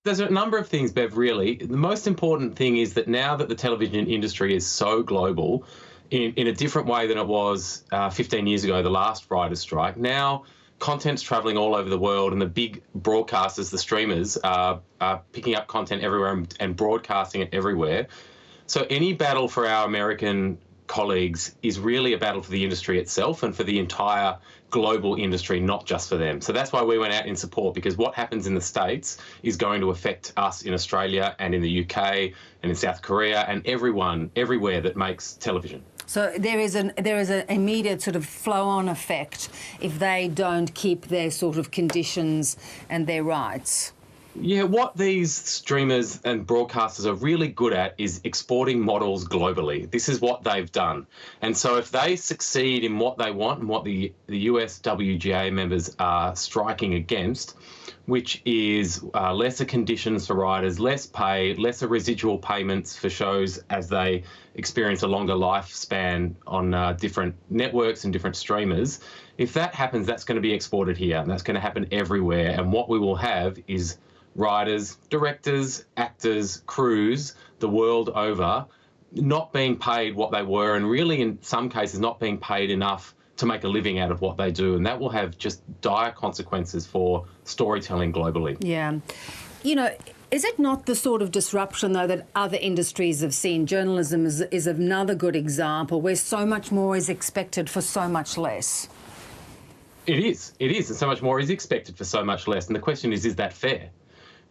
There's a number of things, Bev, really. The most important thing is that now that the television industry is so global, in a different way than it was 15 years ago, the last writers' strike, now content's travelling all over the world, and the big broadcasters, the streamers, are picking up content everywhere and broadcasting it everywhere. So any battle for our American colleagues is really a battle for the industry itself and for the entire global industry, not just for them. So that's why we went out in support, because what happens in the States is going to affect us in Australia and in the UK and in South Korea and everyone, everywhere that makes television. So there is an immediate sort of flow-on effect if they don't keep their sort of conditions and their rights. Yeah, what these streamers and broadcasters are really good at is exporting models globally. This is what they've done. And so if they succeed in what they want and what the US WGA members are striking against, which is lesser conditions for writers, less pay, lesser residual payments for shows as they experience a longer lifespan on different networks and different streamers, if that happens, that's going to be exported here, and that's going to happen everywhere. And what we will have is writers, directors, actors, crews the world over not being paid what they were, and really in some cases not being paid enough to make a living out of what they do. And that will have just dire consequences for storytelling globally. Yeah. You know, is it not the sort of disruption, though, that other industries have seen? Journalism is another good example where so much more is expected for so much less. It is, and so much more is expected for so much less. And the question is that fair?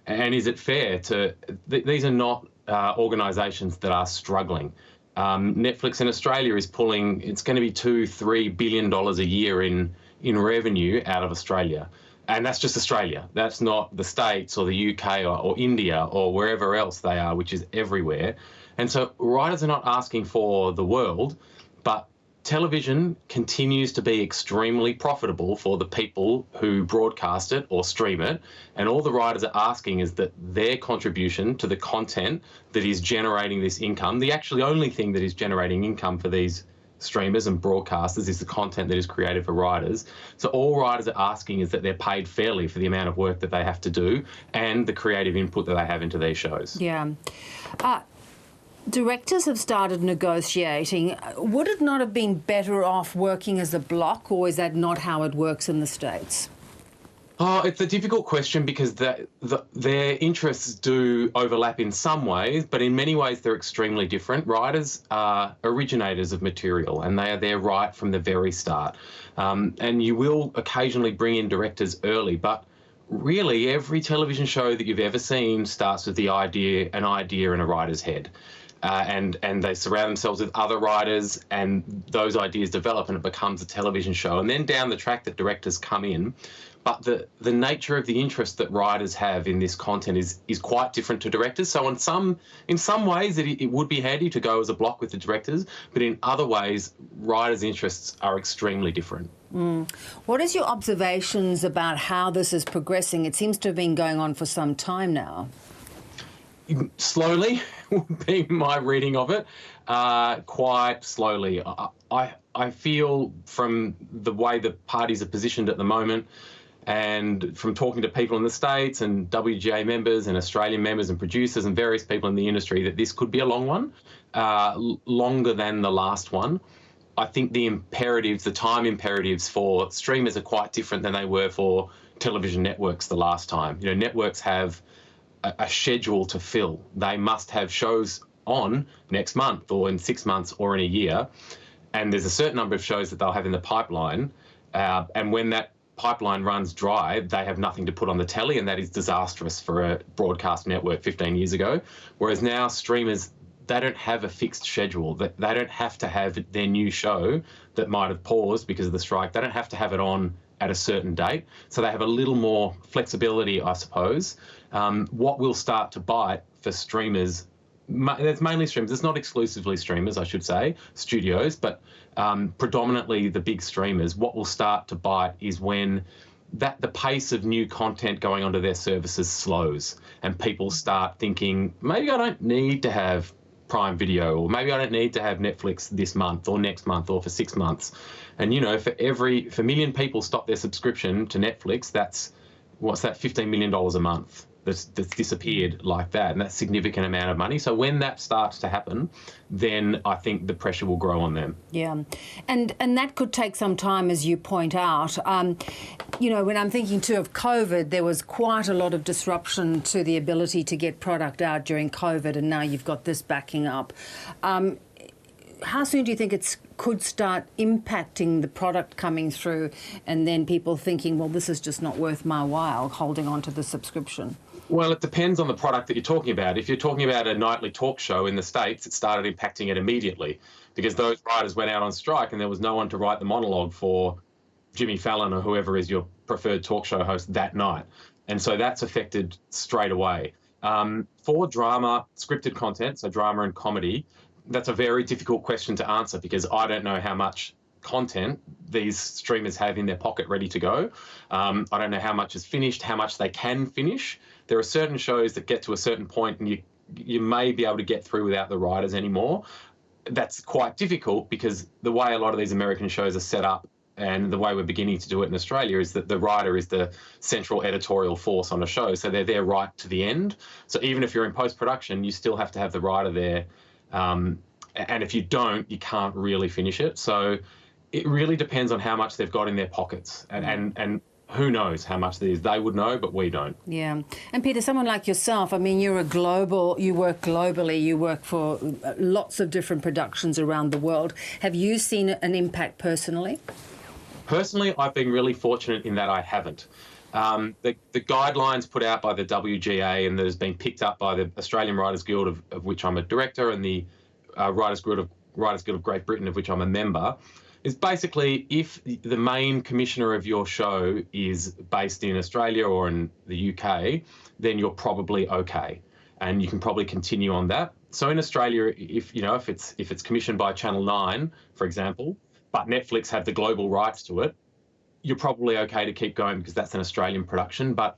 And is it fair to... These are not organisations that are struggling. Netflix in Australia is pulling... It's going to be $2-3 billion a year in revenue out of Australia. And that's just Australia. That's not the States or the UK or India or wherever else they are, which is everywhere. And so writers are not asking for the world, but television continues to be extremely profitable for the people who broadcast it or stream it, and all the writers are asking is that their contribution to the content that is generating this income, the actually only thing that is generating income for these streamers and broadcasters is the content that is created for writers. So all writers are asking is that they're paid fairly for the amount of work that they have to do and the creative input that they have into their shows. Yeah. Directors have started negotiating. Would it not have been better off working as a block, or is that not how it works in the States? Oh, it's a difficult question because their interests do overlap in some ways, but in many ways they're extremely different. Writers are originators of material, and they are there right from the very start. And you will occasionally bring in directors early, but really every television show that you've ever seen starts with an idea in a writer's head. And they surround themselves with other writers, and those ideas develop and it becomes a television show. And then down the track that directors come in. But the nature of the interest that writers have in this content is quite different to directors. So in some ways it would be handy to go as a block with the directors, but in other ways writers' interests are extremely different. What is your observations about how this is progressing? It seems to have been going on for some time now. Slowly, being my reading of it, quite slowly. I feel from the way the parties are positioned at the moment, and from talking to people in the States and WGA members and Australian members and producers and various people in the industry, that this could be a long one, longer than the last one. I think the time imperatives for streamers are quite different than they were for television networks the last time. You know, networks have a schedule to fill. They must have shows on next month or in 6 months or in a year, and there's a certain number of shows that they'll have in the pipeline, and when that pipeline runs dry, they have nothing to put on the telly, and that is disastrous for a broadcast network 15 years ago. Whereas now streamers, they don't have a fixed schedule. They don't have to have their new show that might have paused because of the strike. They don't have to have it on at a certain date. So they have a little more flexibility, I suppose. What will start to bite for streamers, it's mainly streamers, it's not exclusively streamers, I should say, studios, but predominantly the big streamers. What will start to bite is when the pace of new content going onto their services slows and people start thinking, maybe I don't need to have Prime Video, or maybe I don't need to have Netflix this month or next month or for 6 months. And, you know, for a million people stop their subscription to Netflix, what's that, $15 million a month. that's disappeared like that, and that's a significant amount of money. So when that starts to happen, then I think the pressure will grow on them. Yeah, and that could take some time, as you point out. You know, when I'm thinking too of COVID, there was quite a lot of disruption to the ability to get product out during COVID, and now you've got this backing up. How soon do you think it could start impacting the product coming through, and then people thinking, well, this is just not worth my while holding on to the subscription? Well, it depends on the product that you're talking about. If you're talking about a nightly talk show in the States, it started impacting it immediately because those writers went out on strike and there was no one to write the monologue for Jimmy Fallon or whoever is your preferred talk show host that night. And so that's affected straight away. For drama, scripted content, so drama and comedy, that's a very difficult question to answer because I don't know how much content these streamers have in their pocket ready to go. I don't know how much is finished, how much they can finish. There are certain shows that get to a certain point and you may be able to get through without the writers anymore. That's quite difficult because the way a lot of these American shows are set up and the way we're beginning to do it in Australia is that the writer is the central editorial force on a show. So they're there right to the end. So even if you're in post-production, you still have to have the writer there. And if you don't, you can't really finish it. So it really depends on how much they've got in their pockets. And who knows how much there is. They would know, but we don't. Yeah. And Peter, someone like yourself, I mean, you work globally, you work for lots of different productions around the world. Have you seen an impact personally? Personally, I've been really fortunate in that I haven't. The guidelines put out by the WGA and that has been picked up by the Australian Writers Guild, of which I'm a director, and the Writers Guild of Great Britain, of which I'm a member, is basically if the main commissioner of your show is based in Australia or in the UK, then you're probably okay, and you can probably continue on that. So in Australia, if it's commissioned by Channel 9, for example, but Netflix have the global rights to it, you're probably okay to keep going because that's an Australian production. But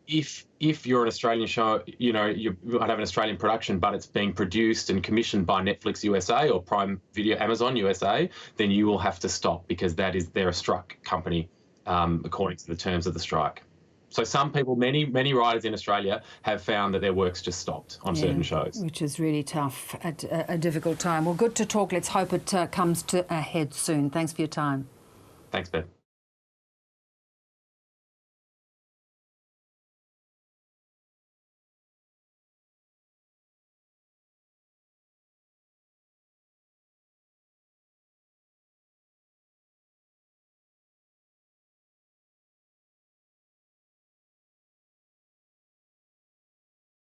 if you're an Australian show, you might have an Australian production, but it's being produced and commissioned by Netflix USA or Prime Video Amazon USA, then you will have to stop because they're a struck company according to the terms of the strike. So some people, many writers in Australia have found that their work's just stopped on certain shows. Which is really tough at a difficult time. Well, good to talk. Let's hope it comes to a head soon. Thanks for your time. Thanks, Beth.